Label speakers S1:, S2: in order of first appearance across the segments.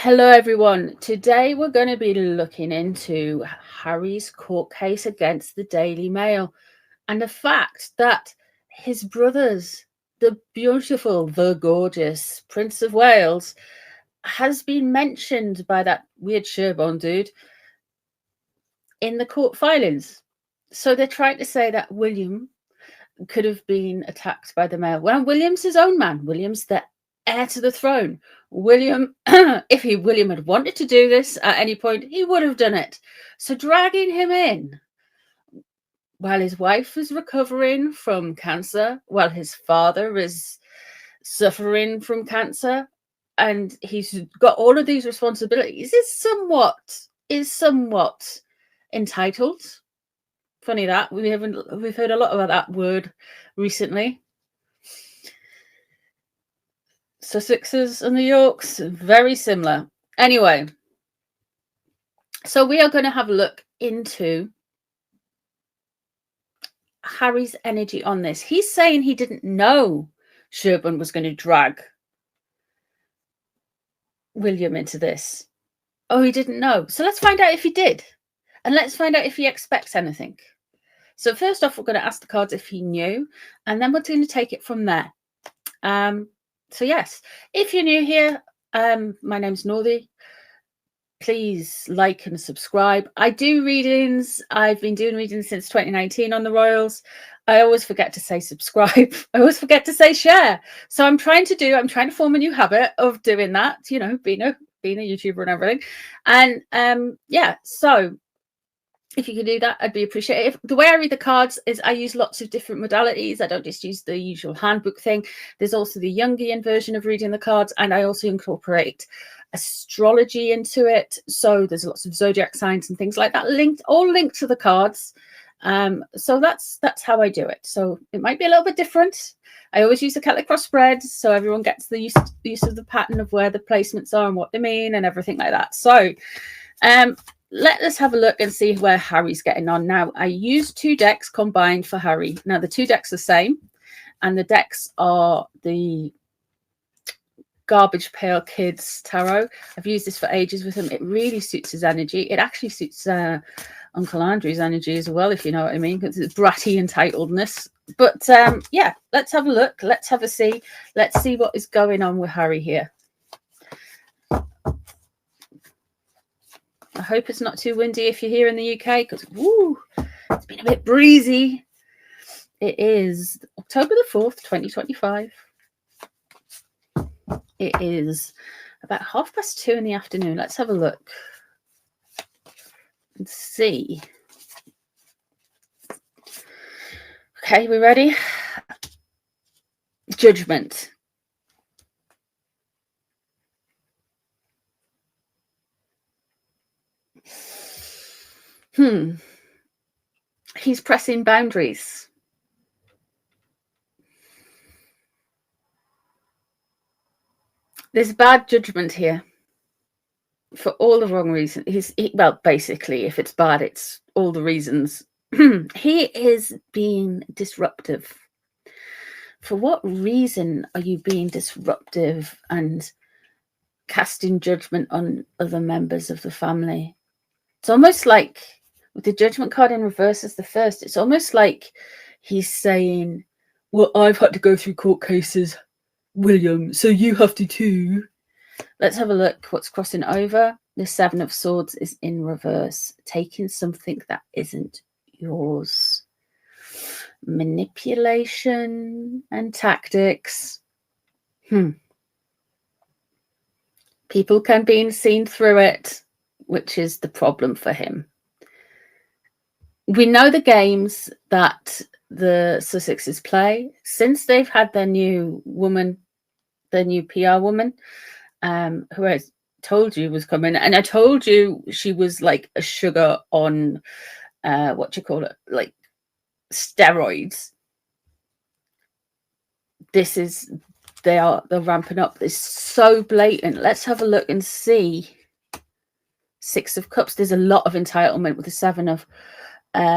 S1: Hello, everyone. Today we're going to be looking into Harry's court case against the Daily Mail and the fact that his brothers, the beautiful, the gorgeous Prince of Wales, has been mentioned by that weird Sherborne dude in the court filings. So they're trying to say that William could have been attacked by the Mail. Well, William's his own man. William's the heir to the throne. William, if William had wanted to do this at any point, he would have done it. So dragging him in while his wife is recovering from cancer, while his father is suffering from cancer, and he's got all of these responsibilities, is somewhat entitled. Funny that we've heard a lot about that word recently. Sussexes and the Yorks, very similar. Anyway, so we are going to have a look into Harry's energy on this. He's saying he didn't know Sherborne was going to drag William into this. Oh, he didn't know. So let's find out if he did. And let's find out if he expects anything. So first off, we're going to ask the cards if he knew, and then we're going to take it from there. So yes, if you're new here, my name's Northie. Please like and subscribe. I do readings. I've been doing readings since 2019 on the Royals. I always forget to say subscribe. I always forget to say share. So I'm trying to form a new habit of doing that, you know, being a YouTuber and everything. And yeah, so if you can do that, I'd be appreciative. The way I read the cards is I use lots of different modalities. I don't just use the usual handbook thing. There's also the Jungian version of reading the cards, and I also incorporate astrology into it. So there's lots of zodiac signs and things like that all linked to the cards. So that's how I do it. So it might be a little bit different. I always use the Celtic cross spreads, so everyone gets the use of the pattern of where the placements are and what they mean and everything like that. So let us have a look and see where Harry's getting on. Now, I used 2 decks combined for Harry. Now, the 2 decks are the same, and the decks are the Garbage Pail Kids Tarot. I've used this for ages with him. It really suits his energy. It actually suits Uncle Andrew's energy as well, if you know what I mean, because it's bratty entitledness. But yeah, let's have a look. Let's have a see. Let's see what is going on with Harry here. I hope it's not too windy if you're here in the UK, because it's been a bit breezy. It is October the 4th, 2025. It is about 2:30 in the afternoon. Let's have a look and see. Okay, we ready? Judgment. He's pressing boundaries. There's bad judgment here for all the wrong reasons. Well, basically, if it's bad, it's all the reasons. He is being disruptive. For what reason are you being disruptive and casting judgment on other members of the family? It's almost like, with the judgment card in reverse as the first, it's almost like he's saying, well, I've had to go through court cases, William, so you have to too. Let's have a look what's crossing over. The 7 of Swords is in reverse, taking something that isn't yours. Manipulation and tactics. People can be seen through it, which is the problem for him. We know the games that the Sussexes play since they've had their new woman, their new PR woman, who I told you was coming. And I told you she was like a sugar on, like steroids. They're ramping up. It's so blatant. Let's have a look and see. 6 of Cups. There's a lot of entitlement with the 7 of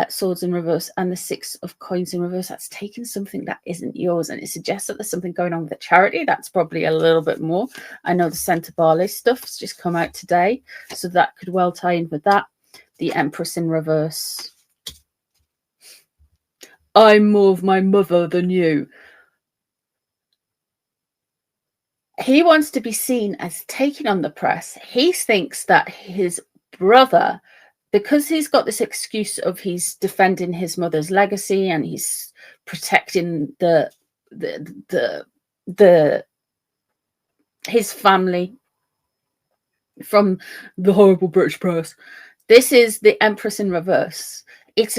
S1: swords in reverse and the 6 of coins in reverse. That's taking something that isn't yours, and it suggests that there's something going on with the charity. That's probably a little bit more. I know the Santa Barley stuff's just come out today, so that could well tie in with that. The Empress in reverse. I'm more of my mother than you. He wants to be seen as taking on the press. He thinks that his brother, because he's got this excuse of he's defending his mother's legacy and he's protecting his family from the horrible British press. This is the Empress in reverse. It's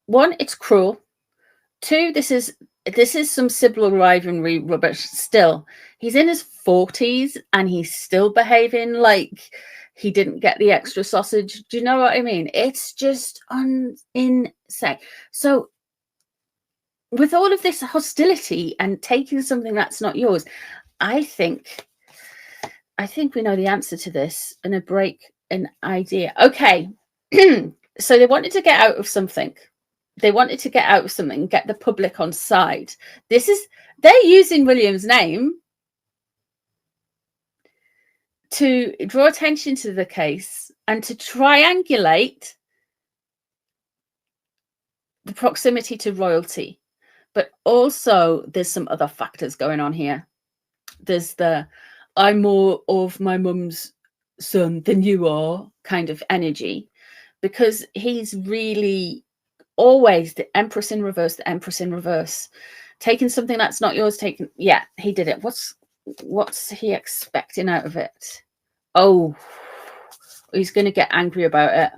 S1: one, it's cruel. 2, this is some civil rivalry rubbish still. He's in his 40s and he's still behaving like he didn't get the extra sausage. Do you know what I mean? It's just insane. So with all of this hostility and taking something that's not yours, I think we know the answer to this in a break an idea. Okay. So they wanted to get out of something. They wanted to get out of something, get the public on side. They're using William's name to draw attention to the case and to triangulate the proximity to royalty. But also there's some other factors going on here. There's the I'm more of my mum's son than you are kind of energy, because he's really always the Empress in reverse, taking something that's not yours, yeah, he did it. What's he expecting out of it? Oh, he's going to get angry about it.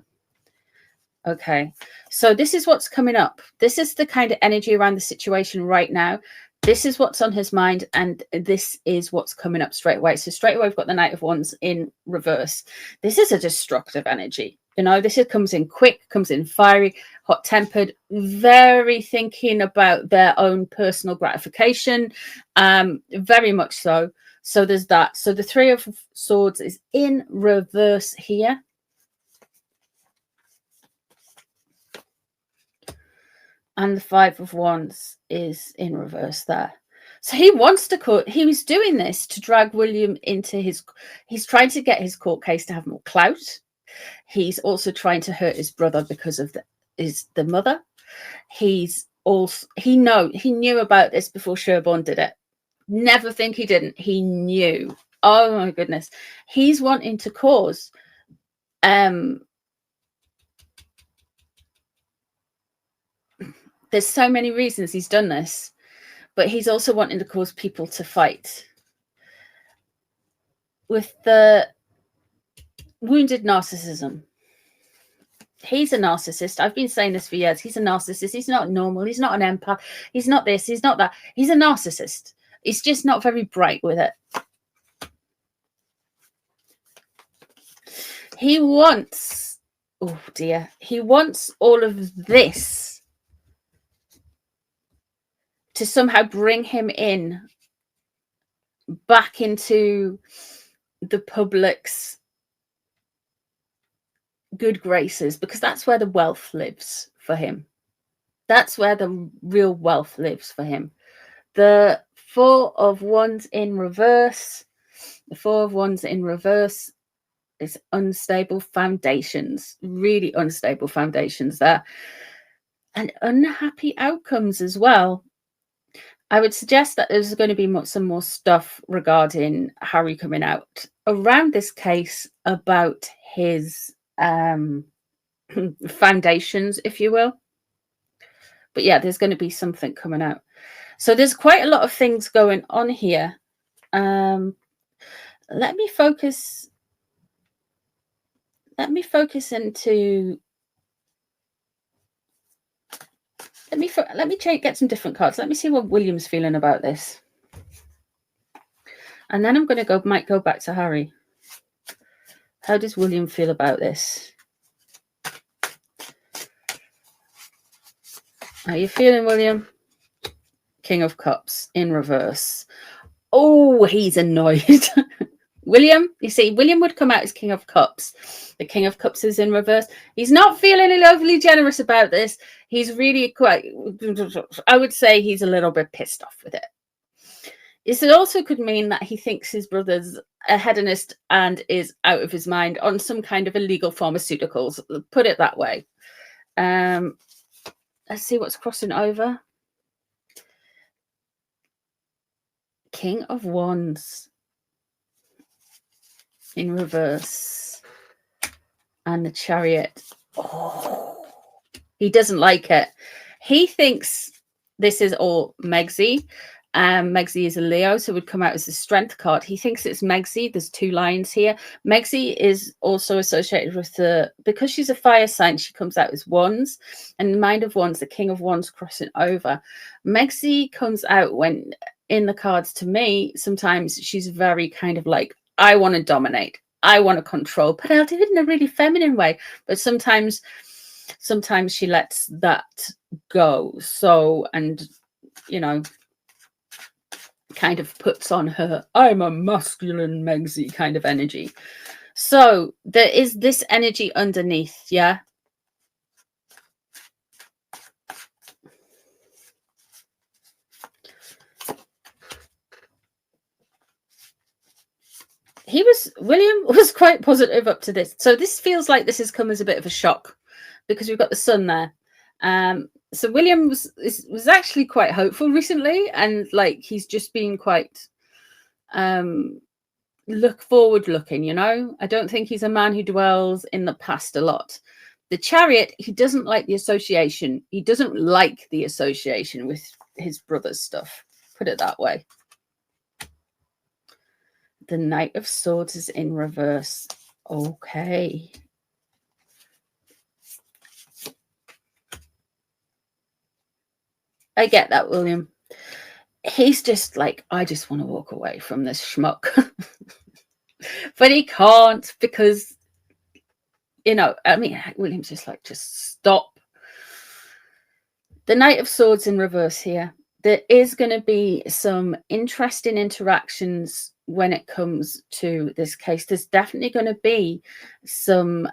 S1: Okay, so this is what's coming up. This is the kind of energy around the situation right now. This is what's on his mind, and this is what's coming up straight away. So straight away, we've got the Knight of Wands in reverse. This is a destructive energy. You know, this comes in quick, comes in fiery, hot-tempered, very thinking about their own personal gratification, very much so. So there's that. So the 3 of Swords is in reverse here. And the 5 of Wands is in reverse there. So he wants to he was doing this to drag William into he's trying to get his court case to have more clout. He's also trying to hurt his brother because of the mother. He knew about this before Sherborne did it. Never think he didn't. He knew. Oh my goodness. He's wanting to cause there's so many reasons he's done this, but he's also wanting to cause people to fight. With the wounded narcissism. He's a narcissist. I've been saying this for years. He's a narcissist. He's not normal. He's not an empath. He's not this. He's not that. He's a narcissist. He's just not very bright with it. He wants, oh dear, he wants all of this to somehow bring him back into the public's good graces, because that's where the wealth lives for him. That's where the real wealth lives for him. The 4 of Wands in reverse. The 4 of Wands in reverse is unstable foundations. Really unstable foundations there. And unhappy outcomes as well. I would suggest that there's going to be some more stuff regarding Harry coming out around this case about his foundations, if you will. But yeah, there's going to be something coming out. So there's quite a lot of things going on here. Let me focus into. Let me get some different cards. Let me see what William's feeling about this, and then I'm going to might go back to Harry. How does William feel about this? How are you feeling, William? King of Cups in reverse. Oh, he's annoyed. William, you see, William would come out as King of Cups. The King of Cups is in reverse. He's not feeling overly generous about this. He's really quite, I would say he's a little bit pissed off with it. This also could mean that he thinks his brother's a hedonist and is out of his mind on some kind of illegal pharmaceuticals. Put it that way. Let's see what's crossing over. King of Wands in reverse. And the Chariot. Oh, he doesn't like it. He thinks this is all Megzy. Megzy is a Leo, so it would come out as the Strength card. He thinks it's Megzy. There's two lines here. Megzy is also associated with the, because she's a fire sign, she comes out as Wands. And the Mind of Wands, the King of Wands crossing over. Megzy comes out when, in the cards to me, sometimes she's very kind of like, I want to dominate. I want to control, but I'll do it in a really feminine way. But sometimes she lets that go. So, and, you know, kind of puts on her, I'm a masculine Megzy kind of energy. So there is this energy underneath, yeah? William was quite positive up to this. So this feels like this has come as a bit of a shock because we've got the sun there. So William was actually quite hopeful recently, and like he's just been quite forward looking, you know. I don't think he's a man who dwells in the past a lot. The Chariot, he doesn't like the association. He doesn't like the association with his brother's stuff. Put it that way. The Knight of Swords is in reverse. Okay. I get that, William. He's just like, I just want to walk away from this schmuck. But he can't because, you know, I mean, William's just like, just stop. The Knight of Swords in reverse here. There is going to be some interesting interactions when it comes to this case. There's definitely going to be some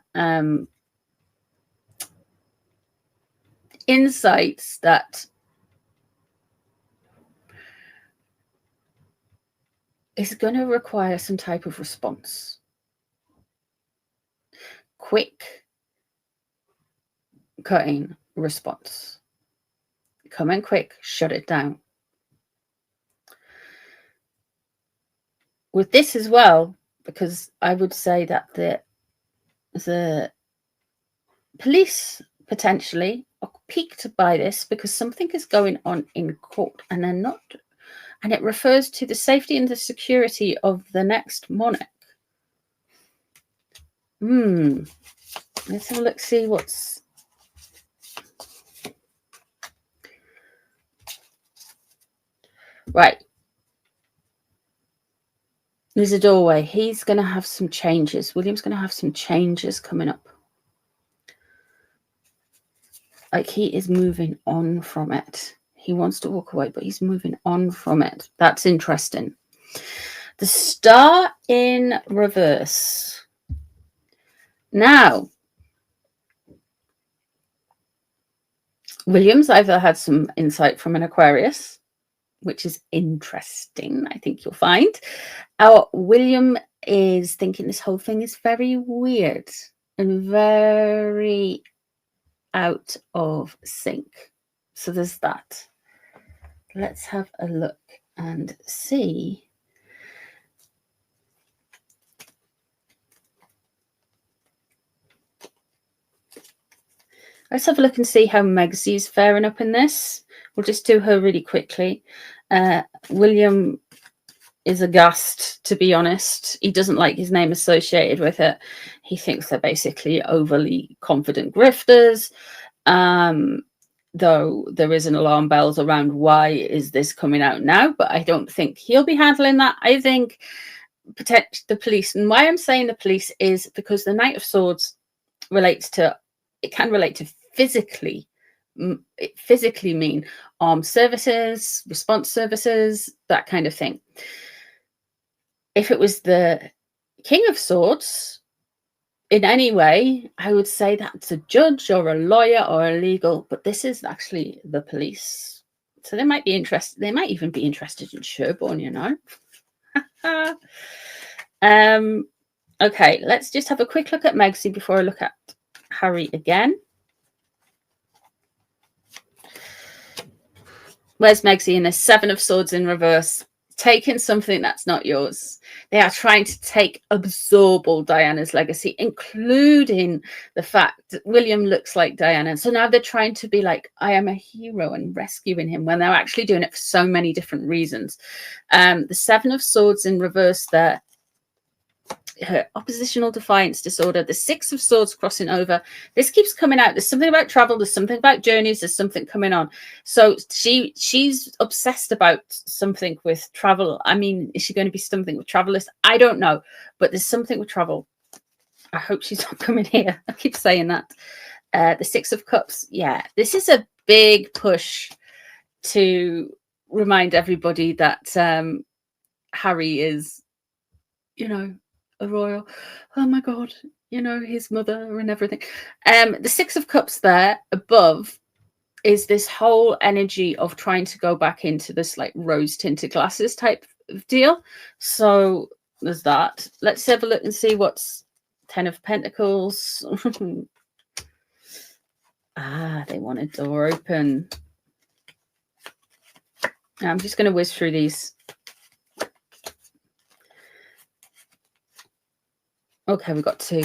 S1: insights that is going to require some type of response. Quick, cutting response. Come in quick, shut it down. With this as well, because I would say that the police potentially are piqued by this because something is going on in court and they're not. And it refers to the safety and the security of the next monarch. Let's have a look, see what's... Right. There's a doorway. He's going to have some changes. William's going to have some changes coming up. Like he is moving on from it. He wants to walk away, but he's moving on from it. That's interesting. The Star in reverse. Now, William's either had some insight from an Aquarius, which is interesting, I think you'll find. Or William is thinking this whole thing is very weird and very out of sync. So there's that. Let's have a look and see. Let's have a look and see how Megzy's faring up in this. We'll just do her really quickly. William is aghast, to be honest. He doesn't like his name associated with it. He thinks they're basically overly confident grifters. Though there is an alarm bells around why is this coming out now, but I don't think he'll be handling that. I think the police, and why I'm saying the police is because the Knight of Swords relates to, it can relate to physically mean armed services, response services, that kind of thing. If it was the King of Swords, in any way, I would say that's a judge or a lawyer or a legal, but this is actually the police. So they might be interested. They might even be interested in Sherborne, you know. Okay, let's just have a quick look at Meghan before I look at Harry again. Where's Meghan in the Seven of Swords in reverse? Taking something that's not yours. They are trying to absorb all Diana's legacy, including the fact that William looks like Diana. So now they're trying to be like, I am a hero and rescuing him, when they're actually doing it for so many different reasons. The Seven of Swords in reverse there. Her oppositional defiance disorder, the Six of Swords crossing over. This keeps coming out. There's something about travel, there's something about journeys, there's something coming on. So she's obsessed about something with travel. I mean, is she going to be something with travelers? I don't know, but there's something with travel. I hope she's not coming here. I keep saying that. The Six of Cups. Yeah, this is a big push to remind everybody that Harry is, you know, a royal. Oh my god, you know, his mother and everything. The Six of Cups there above is this whole energy of trying to go back into this like rose tinted glasses type of deal. So there's that. Let's have a look and see what's Ten of Pentacles. They want a door open. I'm just going to whiz through these. Okay, we've got two.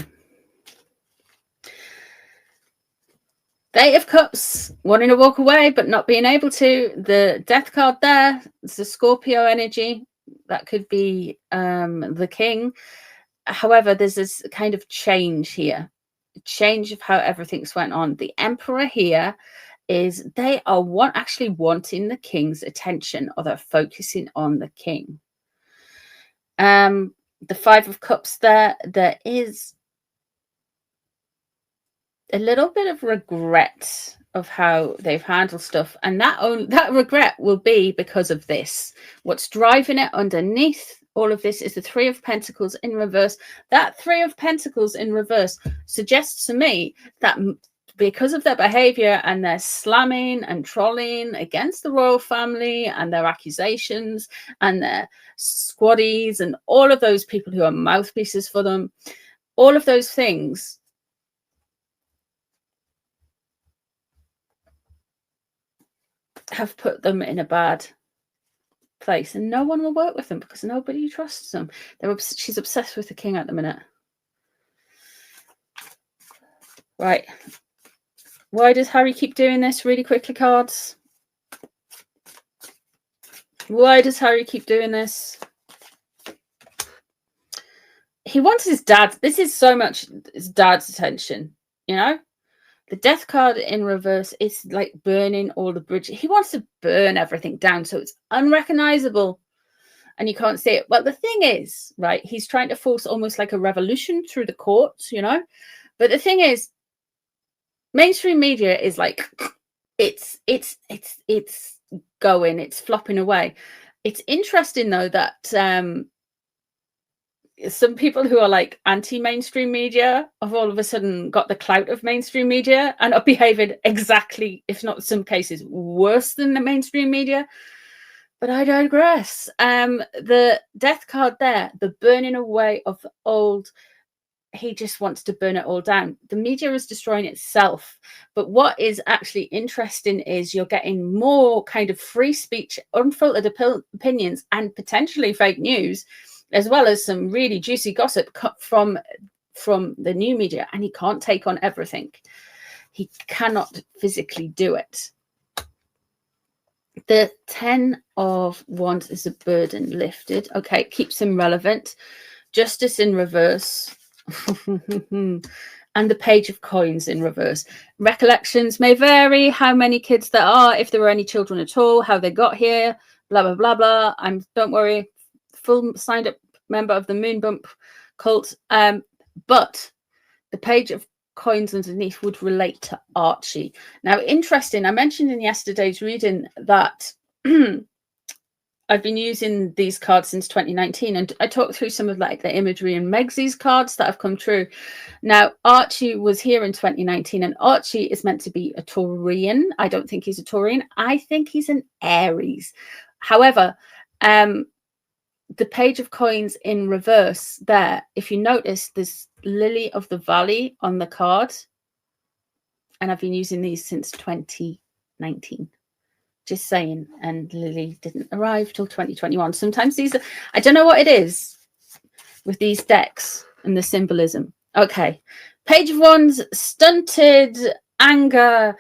S1: The Eight of Cups, wanting to walk away but not being able to. The Death card there, it's the Scorpio energy. That could be the King. However, there's this kind of change here. Change of how everything's went on. The Emperor here is they are actually wanting the King's attention, or they're focusing on the King. The Five of Cups there is a little bit of regret of how they've handled stuff, and that regret will be because of this. What's driving it underneath all of this is the Three of Pentacles in reverse. That Three of Pentacles in reverse suggests to me that because of their behavior and their slamming and trolling against the royal family and their accusations and their squaddies and all of those people who are mouthpieces for them, all of those things have put them in a bad place, and no one will work with them because nobody trusts them. She's obsessed with the King at the minute. Right. Why does Harry keep doing this? Really quickly, cards. Why does Harry keep doing this? He wants his dad. This is so much his dad's attention, you know? The Death card in reverse is like burning all the bridges. He wants to burn everything down so it's unrecognizable and you can't see it. Well, the thing is, right, he's trying to force almost like a revolution through the courts, you know? But the thing is, mainstream media is like, it's going, it's flopping away. It's interesting, though, that some people who are like anti-mainstream media have all of a sudden got the clout of mainstream media and are behaving exactly, if not in some cases, worse than the mainstream media. But I digress. The Death card there, the burning away of the old, he just wants to burn it all down. The media is destroying itself. But what is actually interesting is you're getting more kind of free speech, unfiltered opinions, and potentially fake news, as well as some really juicy gossip cut from the new media. And he can't take on everything. He cannot physically do it. The 10 of Wands is a burden lifted. Okay, it keeps him relevant. Justice in reverse. And the Page of Coins in reverse. Recollections may vary, how many kids there are, if there were any children at all, how they got here, blah, blah, blah, blah. Don't worry, full signed up member of the Moon Bump cult. But the Page of Coins underneath would relate to Archie. Now, interesting, I mentioned in yesterday's reading that I've been using these cards since 2019, and I talked through some of like the imagery in Meg's cards that have come true. Now, Archie was here in 2019, and Archie is meant to be a Taurian. I don't think he's a Taurian. I think he's an Aries. However, the Page of Coins in reverse there, if you notice, there's Lily of the Valley on the card. And I've been using these since 2019. Just saying. And Lily didn't arrive till 2021. Sometimes these are, I don't know what it is with these decks and the symbolism. Okay. Page of Wands, stunted, anger,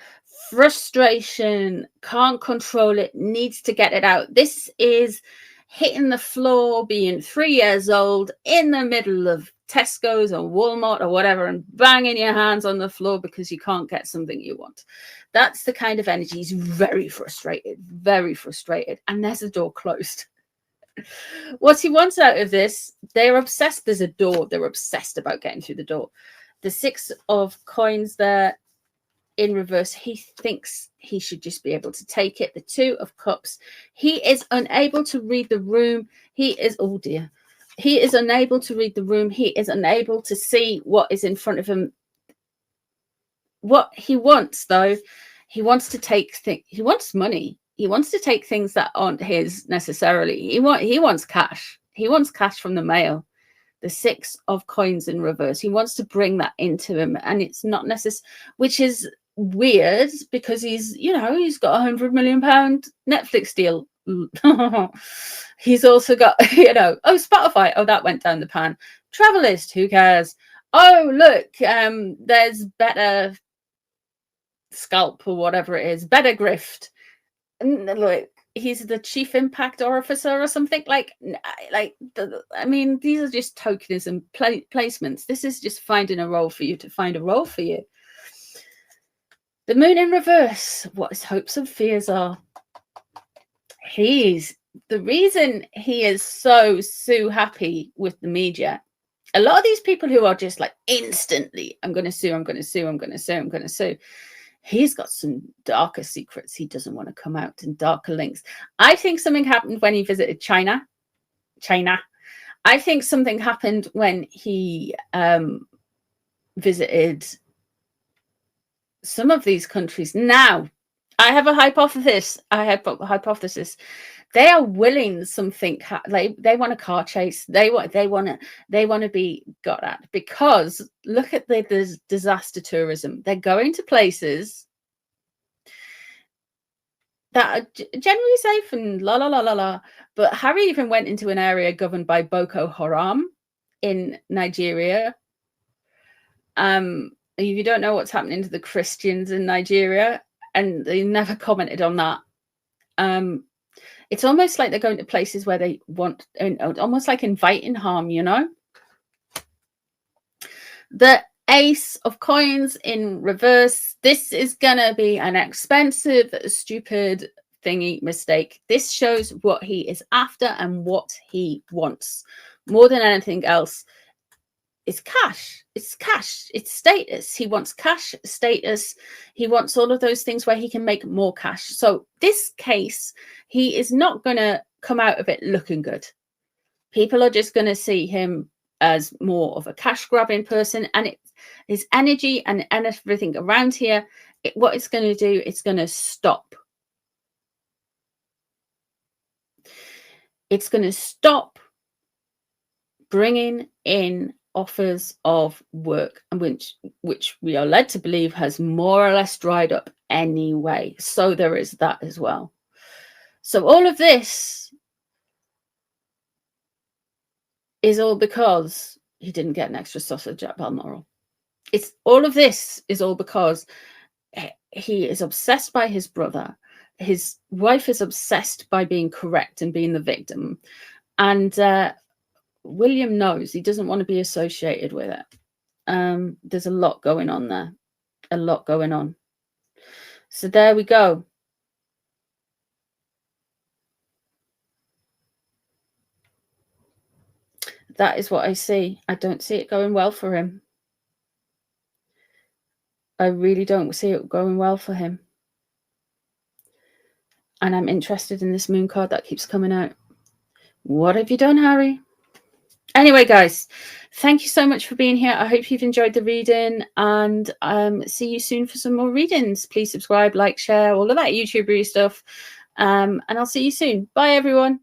S1: frustration, can't control it, needs to get it out. This is hitting the floor, being 3 years old, in the middle of Tesco's or Walmart or whatever, and banging your hands on the floor because you can't get something you want. That's the kind of energy. He's very frustrated, and there's a door closed. What he wants out of this, they're obsessed. There's a door. They're obsessed about getting through the door. The 6 of Coins there in reverse, he thinks he should just be able to take it. The 2 of Cups, he is unable to read the room. He is, oh dear, he is unable to read the room. He is unable to see what is in front of him. What he wants, though, he wants to take things. He wants money. He wants to take things that aren't his necessarily. He wants cash. He wants cash from the mail. The 6 of Coins in reverse. He wants to bring that into him, and it's not necessary, which is weird because he's, you know, he's got £100 million Netflix deal. He's also got, you know, oh, Spotify, oh, that went down the pan. Travelist, who cares? Oh, look, there's Better Scalp or whatever it is, Better Grift. And look, he's the chief impact officer or something. I mean, these are just tokenism placements. This is just finding a role for you to find a role for you. The Moon in reverse, what his hopes and fears are. The reason he is so happy with the media. A lot of these people who are just like instantly, I'm going to sue, I'm going to sue, I'm going to sue, I'm going to sue. He's got some darker secrets he doesn't want to come out, and darker links. I think something happened when he visited China. I think something happened when he visited some of these countries. Now, I have a hypothesis. They are willing something. Like they want a car chase. They want to be got at, because look at the disaster tourism. They're going to places that are generally safe and la la la la la. But Harry even went into an area governed by Boko Haram in Nigeria. If you don't know what's happening to the Christians in Nigeria, and they never commented on that. It's almost like they're going to places where they want, almost like inviting harm, you know. The Ace of Coins in reverse. This is gonna be an expensive, stupid thingy mistake. This shows what he is after and what he wants more than anything else. It's cash. It's cash. It's status. He wants cash, status. He wants all of those things where he can make more cash. So this case, he is not going to come out of it looking good. People are just going to see him as more of a cash grabbing person, and his energy and everything around here, what it's going to do, it's going to stop. It's going to stop bringing in offers of work, and which we are led to believe has more or less dried up anyway. So there is that as well. So all of this is all because he didn't get an extra sausage at Balmoral. It's all of this is all because he is obsessed by his brother. His wife is obsessed by being correct and being the victim, and William knows he doesn't want to be associated with it. There's a lot going on there. A lot going on. So there we go. That is what I see. I don't see it going well for him. I really don't see it going well for him. And I'm interested in this moon card that keeps coming out. What have you done, Harry? Anyway, guys, thank you so much for being here. I hope you've enjoyed the reading, and see you soon for some more readings. Please subscribe, like, share, all of that YouTubery stuff. And I'll see you soon. Bye, everyone.